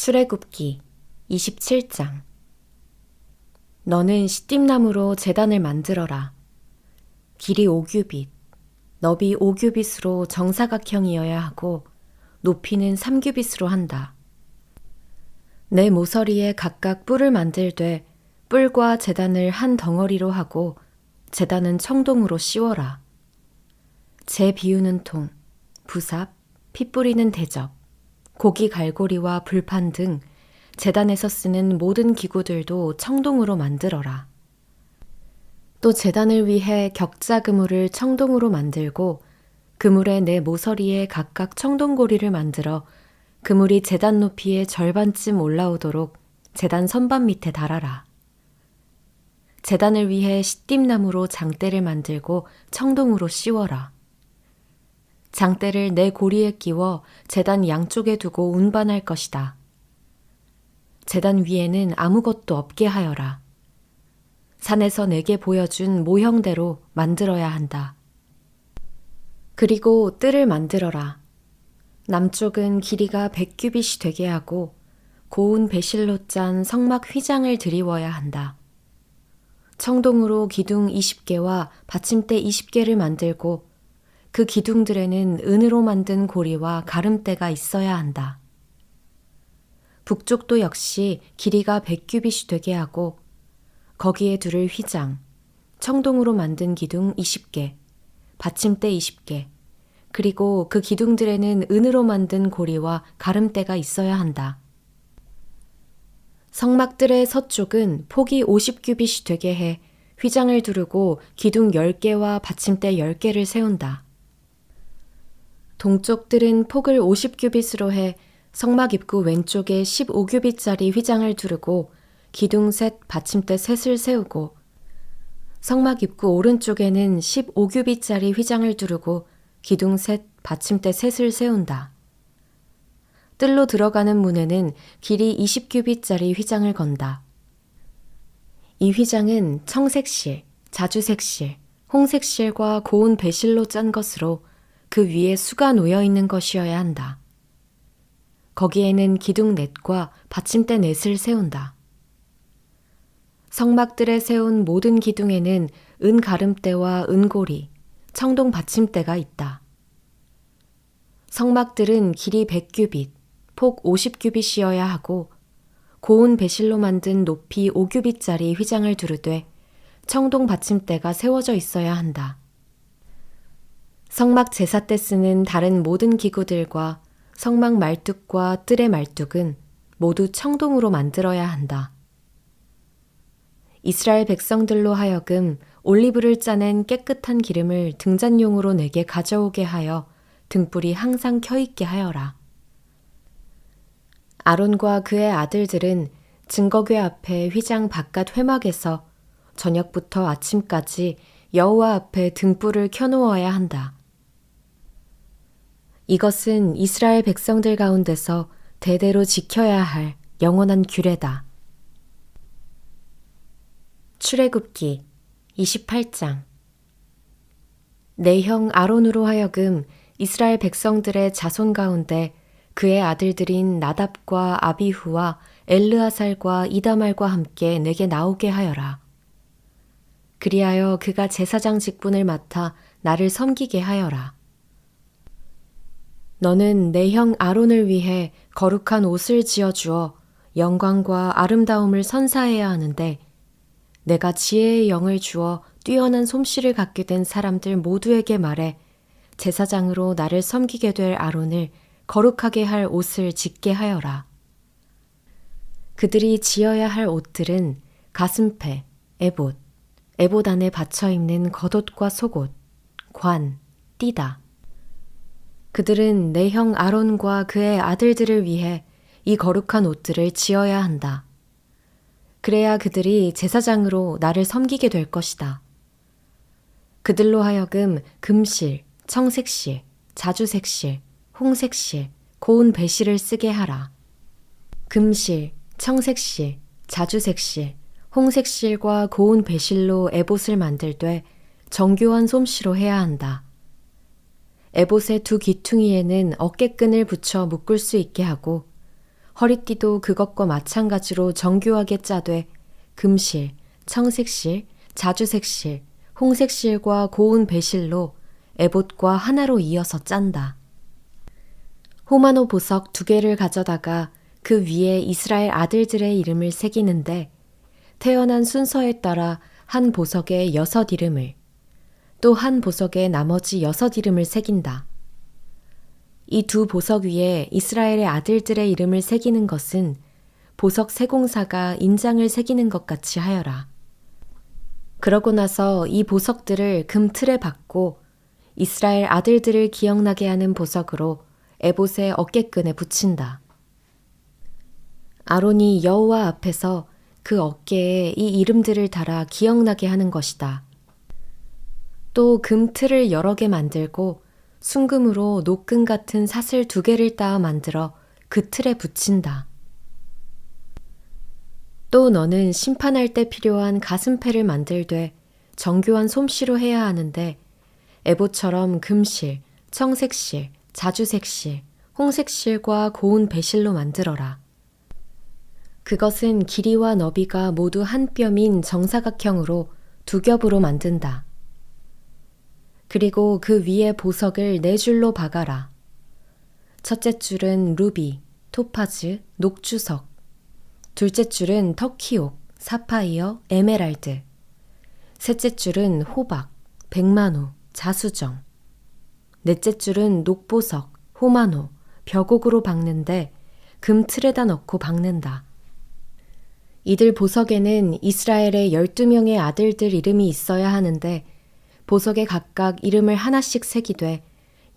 출애굽기 27장. 너는 시띠나무로 제단을 만들어라. 길이 5규빗, 너비 5규빗으로 정사각형이어야 하고 높이는 3규빗으로 한다. 내 모서리에 각각 뿔을 만들되 뿔과 제단을 한 덩어리로 하고 제단은 청동으로 씌워라. 재 비우는 통, 부삽, 피 뿌리는 대접, 고기 갈고리와 불판 등 제단에서 쓰는 모든 기구들도 청동으로 만들어라. 또 제단을 위해 격자 그물을 청동으로 만들고 그물에 내 모서리에 각각 청동고리를 만들어 그물이 제단 높이의 절반쯤 올라오도록 제단 선반 밑에 달아라. 제단을 위해 시띠나무로 장대를 만들고 청동으로 씌워라. 장대를 내 고리에 끼워 제단 양쪽에 두고 운반할 것이다. 제단 위에는 아무것도 없게 하여라. 산에서 내게 보여준 모형대로 만들어야 한다. 그리고 뜰을 만들어라. 남쪽은 길이가 100규빗이 되게 하고 고운 배실로 짠 성막 휘장을 드리워야 한다. 청동으로 기둥 20개와 받침대 20개를 만들고 그 기둥들에는 은으로 만든 고리와 가름대가 있어야 한다. 북쪽도 역시 길이가 100규빗이 되게 하고 거기에 두를 휘장, 청동으로 만든 기둥 20개, 받침대 20개, 그리고 그 기둥들에는 은으로 만든 고리와 가름대가 있어야 한다. 성막들의 서쪽은 폭이 50규빗이 되게 해 휘장을 두르고 기둥 10개와 받침대 10개를 세운다. 동쪽들은 폭을 50규빗으로 해 성막 입구 왼쪽에 15규빗짜리 휘장을 두르고 기둥 셋, 받침대 셋을 세우고 성막 입구 오른쪽에는 15규빗짜리 휘장을 두르고 기둥 셋, 받침대 셋을 세운다. 뜰로 들어가는 문에는 길이 20규빗짜리 휘장을 건다. 이 휘장은 청색실, 자주색실, 홍색실과 고운 배실로 짠 것으로 그 위에 수가 놓여 있는 것이어야 한다. 거기에는 기둥 넷과 받침대 넷을 세운다. 성막들에 세운 모든 기둥에는 은 가름대와 은고리, 청동 받침대가 있다. 성막들은 길이 100규빗, 폭 50규빗이어야 하고 고운 배실로 만든 높이 5규빗짜리 휘장을 두르되 청동 받침대가 세워져 있어야 한다. 성막 제사 때 쓰는 다른 모든 기구들과 성막 말뚝과 뜰의 말뚝은 모두 청동으로 만들어야 한다. 이스라엘 백성들로 하여금 올리브를 짜낸 깨끗한 기름을 등잔용으로 내게 가져오게 하여 등불이 항상 켜있게 하여라. 아론과 그의 아들들은 증거궤 앞에 휘장 바깥 회막에서 저녁부터 아침까지 여호와 앞에 등불을 켜놓아야 한다. 이것은 이스라엘 백성들 가운데서 대대로 지켜야 할 영원한 규례다. 출애굽기 28장. 내 형 아론으로 하여금 이스라엘 백성들의 자손 가운데 그의 아들들인 나답과 아비후와 엘르아살과 이다말과 함께 내게 나오게 하여라. 그리하여 그가 제사장 직분을 맡아 나를 섬기게 하여라. 너는 내 형 아론을 위해 거룩한 옷을 지어주어 영광과 아름다움을 선사해야 하는데 내가 지혜의 영을 주어 뛰어난 솜씨를 갖게 된 사람들 모두에게 말해 제사장으로 나를 섬기게 될 아론을 거룩하게 할 옷을 짓게 하여라. 그들이 지어야 할 옷들은 가슴패, 에봇, 에봇 안에 받쳐 입는 겉옷과 속옷, 관, 띠다. 그들은 내 형 아론과 그의 아들들을 위해 이 거룩한 옷들을 지어야 한다. 그래야 그들이 제사장으로 나를 섬기게 될 것이다. 그들로 하여금 금실, 청색실, 자주색실, 홍색실, 고운 배실을 쓰게 하라. 금실, 청색실, 자주색실, 홍색실과 고운 배실로 에봇을 만들되 정교한 솜씨로 해야 한다. 에봇의 두 귀퉁이에는 어깨끈을 붙여 묶을 수 있게 하고 허리띠도 그것과 마찬가지로 정교하게 짜되 금실, 청색실, 자주색실, 홍색실과 고운 배실로 에봇과 하나로 이어서 짠다. 호마노 보석 2개를 가져다가 그 위에 이스라엘 아들들의 이름을 새기는데 태어난 순서에 따라 한 보석에 6 이름을, 또 한 보석에 나머지 6 이름을 새긴다. 이 2 보석 위에 이스라엘의 아들들의 이름을 새기는 것은 보석 세공사가 인장을 새기는 것 같이 하여라. 그러고 나서 이 보석들을 금틀에 박고 이스라엘 아들들을 기억나게 하는 보석으로 에봇의 어깨끈에 붙인다. 아론이 여호와 앞에서 그 어깨에 이 이름들을 달아 기억나게 하는 것이다. 또 금틀을 여러 개 만들고 순금으로 노끈 같은 사슬 2개를 따아 만들어 그 틀에 붙인다. 또 너는 심판할 때 필요한 가슴패를 만들되 정교한 솜씨로 해야 하는데 에봇처럼 금실, 청색실, 자주색실, 홍색실과 고운 배실로 만들어라. 그것은 길이와 너비가 모두 한 뼘인 정사각형으로 2겹으로 만든다. 그리고 그 위에 보석을 4줄로 박아라. 첫째 줄은 루비, 토파즈, 녹주석, 둘째 줄은 터키옥, 사파이어, 에메랄드, 셋째 줄은 호박, 백만호, 자수정, 넷째 줄은 녹보석, 호마노, 벽옥으로 박는데 금틀에다 넣고 박는다. 이들 보석에는 이스라엘의 12명의 아들들 이름이 있어야 하는데 보석에 각각 이름을 하나씩 새기되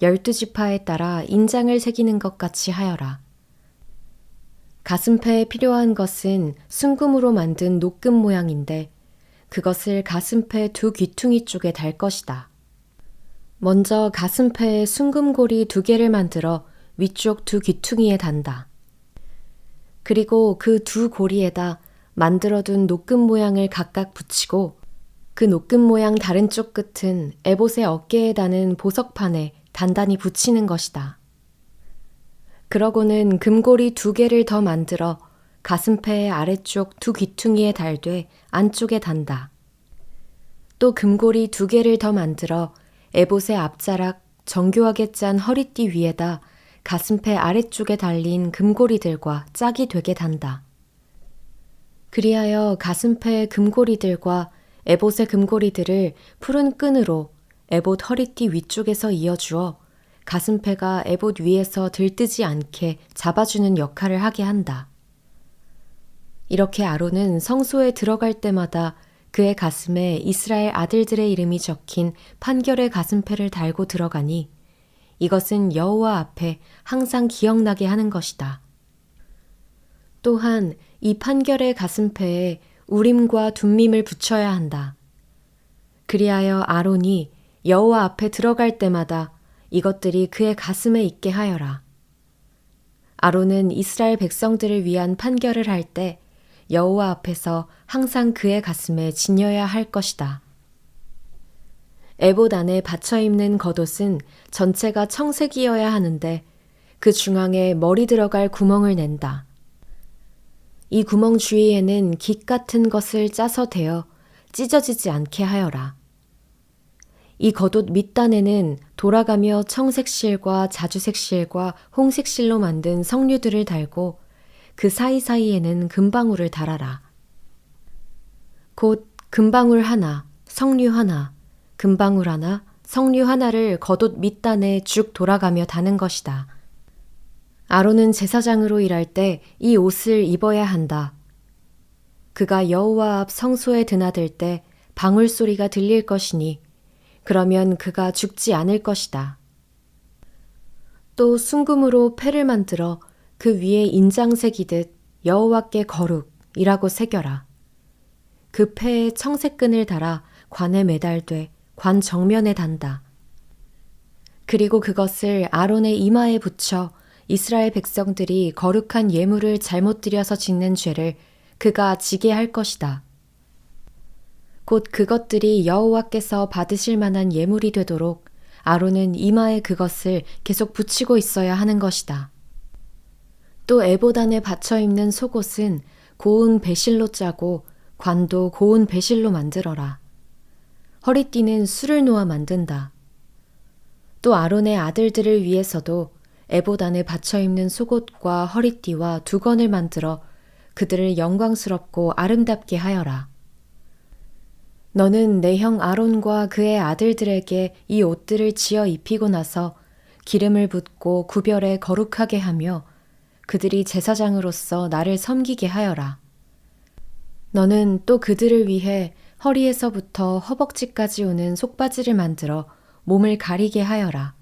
12지파에 따라 인장을 새기는 것 같이 하여라. 가슴패에 필요한 것은 순금으로 만든 노끈 모양인데 그것을 가슴패 2 귀퉁이 쪽에 달 것이다. 먼저 가슴패에 순금고리 2개를 만들어 위쪽 2 귀퉁이에 단다. 그리고 그 2 고리에다 만들어둔 노끈 모양을 각각 붙이고 그 노끈 모양 다른 쪽 끝은 에봇의 어깨에 다는 보석판에 단단히 붙이는 것이다. 그러고는 금고리 2개를 더 만들어 가슴패의 아래쪽 2 귀퉁이에 달되 안쪽에 단다. 또 금고리 2개를 더 만들어 에봇의 앞자락 정교하게 짠 허리띠 위에다 가슴패 아래쪽에 달린 금고리들과 짝이 되게 단다. 그리하여 가슴패의 금고리들과 에봇의 금고리들을 푸른 끈으로 에봇 허리띠 위쪽에서 이어주어 가슴패가 에봇 위에서 들뜨지 않게 잡아주는 역할을 하게 한다. 이렇게 아론은 성소에 들어갈 때마다 그의 가슴에 이스라엘 아들들의 이름이 적힌 판결의 가슴패를 달고 들어가니 이것은 여호와 앞에 항상 기억나게 하는 것이다. 또한 이 판결의 가슴패에 우림과 둠밈을 붙여야 한다. 그리하여 아론이 여호와 앞에 들어갈 때마다 이것들이 그의 가슴에 있게 하여라. 아론은 이스라엘 백성들을 위한 판결을 할 때 여호와 앞에서 항상 그의 가슴에 지녀야 할 것이다. 에봇 안에 받쳐 입는 겉옷은 전체가 청색이어야 하는데 그 중앙에 머리 들어갈 구멍을 낸다. 이 구멍 주위에는 깃 같은 것을 짜서 대어 찢어지지 않게 하여라. 이 겉옷 밑단에는 돌아가며 청색실과 자주색실과 홍색실로 만든 석류들을 달고 그 사이사이에는 금방울을 달아라. 곧 금방울 하나, 석류 하나, 금방울 하나, 석류 하나를 겉옷 밑단에 쭉 돌아가며 다는 것이다. 아론은 제사장으로 일할 때 이 옷을 입어야 한다. 그가 여호와 앞 성소에 드나들 때 방울 소리가 들릴 것이니 그러면 그가 죽지 않을 것이다. 또 순금으로 패를 만들어 그 위에 인장 새기듯 여호와께 거룩이라고 새겨라. 그 패에 청색끈을 달아 관에 매달되 관 정면에 단다. 그리고 그것을 아론의 이마에 붙여 이스라엘 백성들이 거룩한 예물을 잘못 드려서 짓는 죄를 그가 지게 할 것이다. 곧 그것들이 여호와께서 받으실 만한 예물이 되도록 아론은 이마에 그것을 계속 붙이고 있어야 하는 것이다. 또 에보단에 받쳐 입는 속옷은 고운 배실로 짜고 관도 고운 배실로 만들어라. 허리띠는 술을 놓아 만든다. 또 아론의 아들들을 위해서도 에보단에 받쳐 입는 속옷과 허리띠와 두건을 만들어 그들을 영광스럽고 아름답게 하여라. 너는 내 형 아론과 그의 아들들에게 이 옷들을 지어 입히고 나서 기름을 붓고 구별해 거룩하게 하며 그들이 제사장으로서 나를 섬기게 하여라. 너는 또 그들을 위해 허리에서부터 허벅지까지 오는 속바지를 만들어 몸을 가리게 하여라.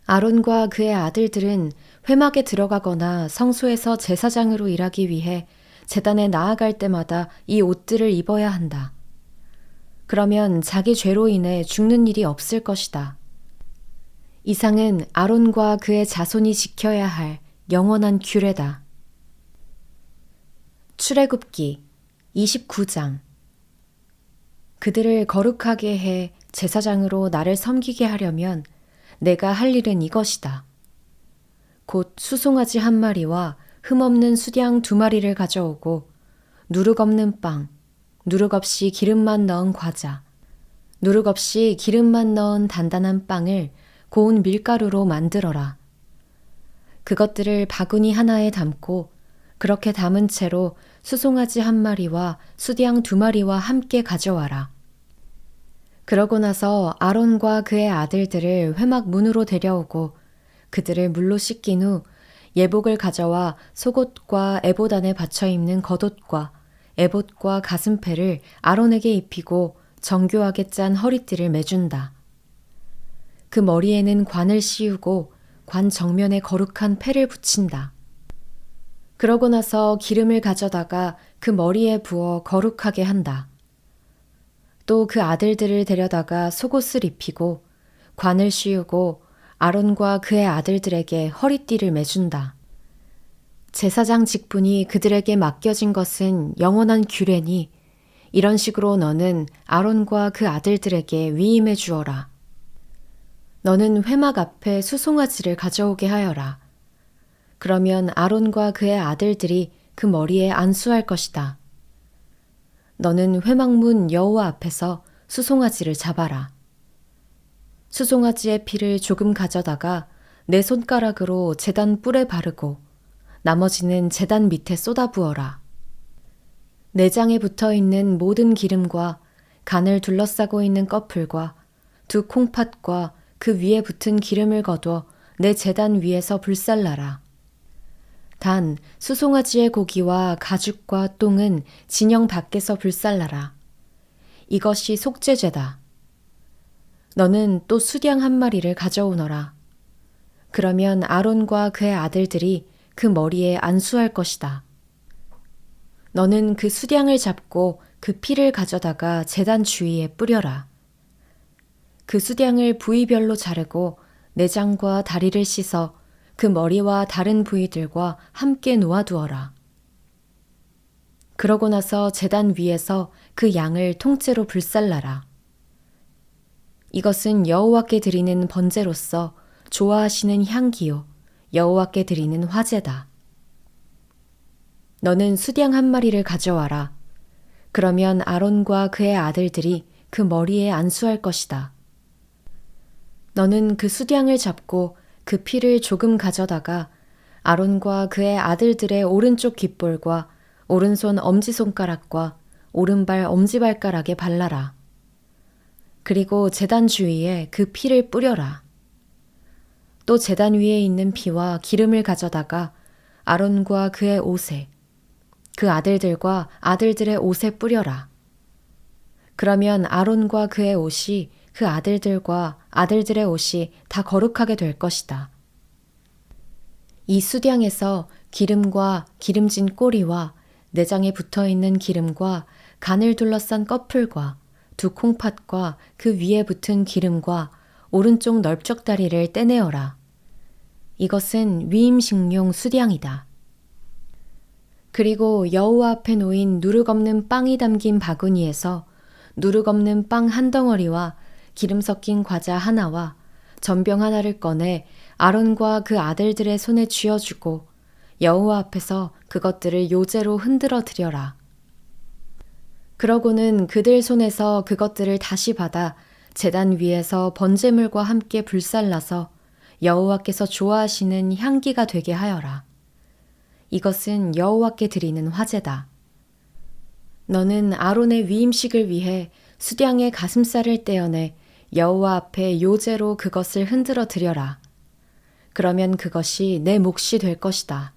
아론과 그의 아들들은 회막에 들어가거나 성소에서 제사장으로 일하기 위해 제단에 나아갈 때마다 이 옷들을 입어야 한다. 그러면 자기 죄로 인해 죽는 일이 없을 것이다. 이상은 아론과 그의 자손이 지켜야 할 영원한 규례다. 출애굽기 29장. 그들을 거룩하게 해 제사장으로 나를 섬기게 하려면 내가 할 일은 이것이다. 곧 수송아지 1마리와 흠없는 수양 2마리를 가져오고 누룩 없는 빵, 누룩 없이 기름만 넣은 과자, 누룩 없이 기름만 넣은 단단한 빵을 고운 밀가루로 만들어라. 그것들을 바구니 하나에 담고 그렇게 담은 채로 수송아지 1마리와 수양 2마리와 함께 가져와라. 그러고 나서 아론과 그의 아들들을 회막 문으로 데려오고 그들을 물로 씻긴 후 예복을 가져와 속옷과 에봇단에 받쳐 입는 겉옷과 에봇과 가슴패를 아론에게 입히고 정교하게 짠 허리띠를 매준다. 그 머리에는 관을 씌우고 관 정면에 거룩한 패를 붙인다. 그러고 나서 기름을 가져다가 그 머리에 부어 거룩하게 한다. 또 그 아들들을 데려다가 속옷을 입히고 관을 씌우고 아론과 그의 아들들에게 허리띠를 매준다. 제사장 직분이 그들에게 맡겨진 것은 영원한 규례니 이런 식으로 너는 아론과 그 아들들에게 위임해 주어라. 너는 회막 앞에 수송아지를 가져오게 하여라. 그러면 아론과 그의 아들들이 그 머리에 안수할 것이다. 너는 회막문 여호와 앞에서 수송아지를 잡아라. 수송아지의 피를 조금 가져다가 내 손가락으로 제단 뿔에 바르고 나머지는 제단 밑에 쏟아부어라. 내장에 붙어있는 모든 기름과 간을 둘러싸고 있는 꺼풀과 2 콩팥과 그 위에 붙은 기름을 거둬 내 제단 위에서 불살라라. 단 수송아지의 고기와 가죽과 똥은 진영 밖에서 불살라라. 이것이 속죄죄다. 너는 또 수양 1마리를 가져오너라. 그러면 아론과 그의 아들들이 그 머리에 안수할 것이다. 너는 그 수양을 잡고 그 피를 가져다가 제단 주위에 뿌려라. 그 수양을 부위별로 자르고 내장과 다리를 씻어 그 머리와 다른 부위들과 함께 놓아두어라. 그러고 나서 제단 위에서 그 양을 통째로 불살라라. 이것은 여호와께 드리는 번제로서 좋아하시는 향기요 여호와께 드리는 화제다. 너는 수양 1마리를 가져와라. 그러면 아론과 그의 아들들이 그 머리에 안수할 것이다. 너는 그 수양을 잡고 그 피를 조금 가져다가 아론과 그의 아들들의 오른쪽 귓볼과 오른손 엄지손가락과 오른발 엄지발가락에 발라라. 그리고 제단 주위에 그 피를 뿌려라. 또 제단 위에 있는 피와 기름을 가져다가 아론과 그의 옷에, 그 아들들과 아들들의 옷에 뿌려라. 그러면 아론과 그의 옷이 그 아들들과 아들들의 옷이 다 거룩하게 될 것이다. 이 수양에서 기름과 기름진 꼬리와 내장에 붙어있는 기름과 간을 둘러싼 꺼풀과 2 콩팥과 그 위에 붙은 기름과 오른쪽 넓적다리를 떼내어라. 이것은 위임식용 수양이다. 그리고 여호와 앞에 놓인 누룩 없는 빵이 담긴 바구니에서 누룩 없는 빵 1덩어리와 기름 섞인 과자 하나와 전병 하나를 꺼내 아론과 그 아들들의 손에 쥐어주고 여호와 앞에서 그것들을 요제로 흔들어 드려라. 그러고는 그들 손에서 그것들을 다시 받아 제단 위에서 번제물과 함께 불살라서 여호와께서 좋아하시는 향기가 되게 하여라. 이것은 여호와께 드리는 화제다. 너는 아론의 위임식을 위해 수량의 가슴살을 떼어내 여호와 앞에 요제로 그것을 흔들어 드려라. 그러면 그것이 내 몫이 될 것이다.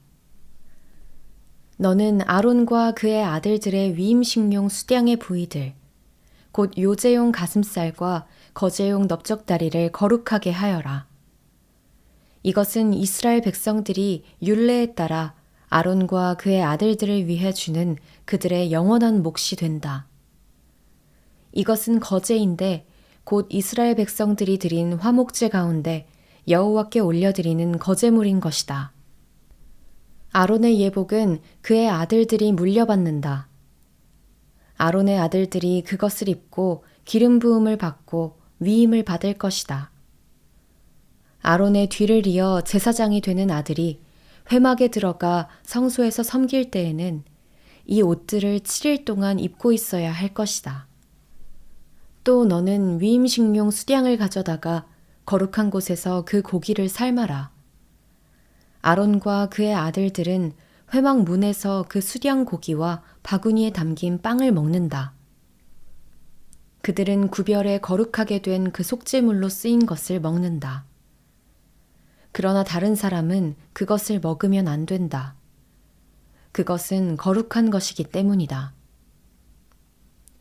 너는 아론과 그의 아들들의 위임식용 수량의 부위들, 곧 요제용 가슴살과 거제용 넓적다리를 거룩하게 하여라. 이것은 이스라엘 백성들이 율례에 따라 아론과 그의 아들들을 위해 주는 그들의 영원한 몫이 된다. 이것은 거제인데 곧 이스라엘 백성들이 드린 화목제 가운데 여호와께 올려드리는 거제물인 것이다. 아론의 예복은 그의 아들들이 물려받는다. 아론의 아들들이 그것을 입고 기름 부음을 받고 위임을 받을 것이다. 아론의 뒤를 이어 제사장이 되는 아들이 회막에 들어가 성소에서 섬길 때에는 이 옷들을 7일 동안 입고 있어야 할 것이다. 또 너는 위임식용 수량을 가져다가 거룩한 곳에서 그 고기를 삶아라. 아론과 그의 아들들은 회막 문에서 그 수량 고기와 바구니에 담긴 빵을 먹는다. 그들은 구별에 거룩하게 된 그 속죄물로 쓰인 것을 먹는다. 그러나 다른 사람은 그것을 먹으면 안 된다. 그것은 거룩한 것이기 때문이다.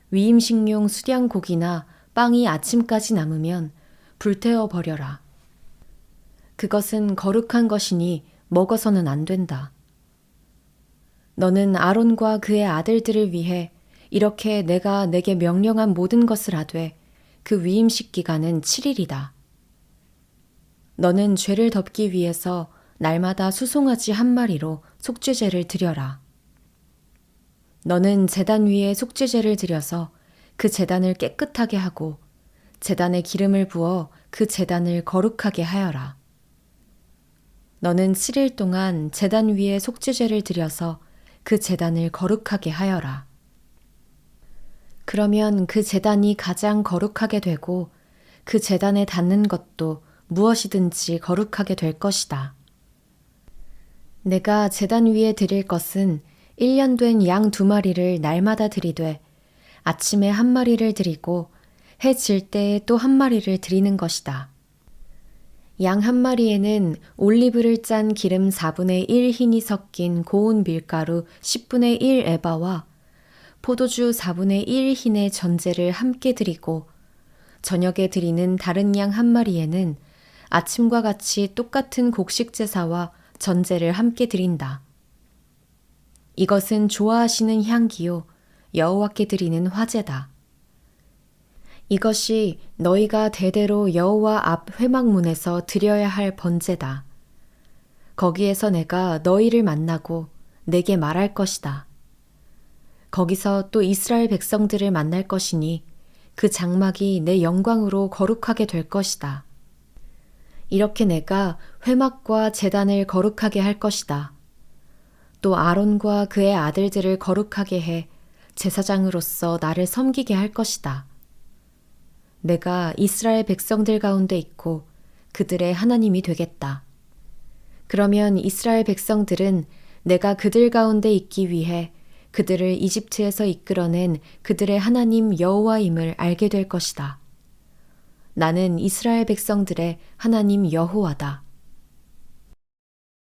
위임식용 수량 고기나 빵이 아침까지 남으면 불태워 버려라. 그것은 거룩한 것이니 먹어서는 안 된다. 너는 아론과 그의 아들들을 위해 이렇게 내가 내게 명령한 모든 것을 하되 그 위임식 기간은 7일이다. 너는 죄를 덮기 위해서 날마다 수송아지 한 마리로 속죄제를 드려라. 너는 제단 위에 속죄제를 드려서 그 제단을 깨끗하게 하고 제단에 기름을 부어 그 제단을 거룩하게 하여라. 너는 7일 동안 제단 위에 속죄제를 드려서 그 제단을 거룩하게 하여라. 그러면 그 제단이 가장 거룩하게 되고 그 제단에 닿는 것도 무엇이든지 거룩하게 될 것이다. 내가 제단 위에 드릴 것은 1년 된 양 2마리를 날마다 드리되 아침에 1마리를 드리고 해 질 때에 또 1마리를 드리는 것이다. 양 1마리에는 올리브를 짠 기름 4분의 1 흰이 섞인 고운 밀가루 10분의 1 에바와 포도주 4분의 1 흰의 전제를 함께 드리고 저녁에 드리는 다른 양 1마리에는 아침과 같이 똑같은 곡식 제사와 전제를 함께 드린다. 이것은 좋아하시는 향기요 여호와께 드리는 화제다. 이것이 너희가 대대로 여호와 앞 회막문에서 드려야 할 번제다. 거기에서 내가 너희를 만나고 내게 말할 것이다. 거기서 또 이스라엘 백성들을 만날 것이니 그 장막이 내 영광으로 거룩하게 될 것이다. 이렇게 내가 회막과 제단을 거룩하게 할 것이다. 또 아론과 그의 아들들을 거룩하게 해 제사장으로서 나를 섬기게 할 것이다. 내가 이스라엘 백성들 가운데 있고 그들의 하나님이 되겠다. 그러면 이스라엘 백성들은 내가 그들 가운데 있기 위해 그들을 이집트에서 이끌어낸 그들의 하나님 여호와임을 알게 될 것이다. 나는 이스라엘 백성들의 하나님 여호와다.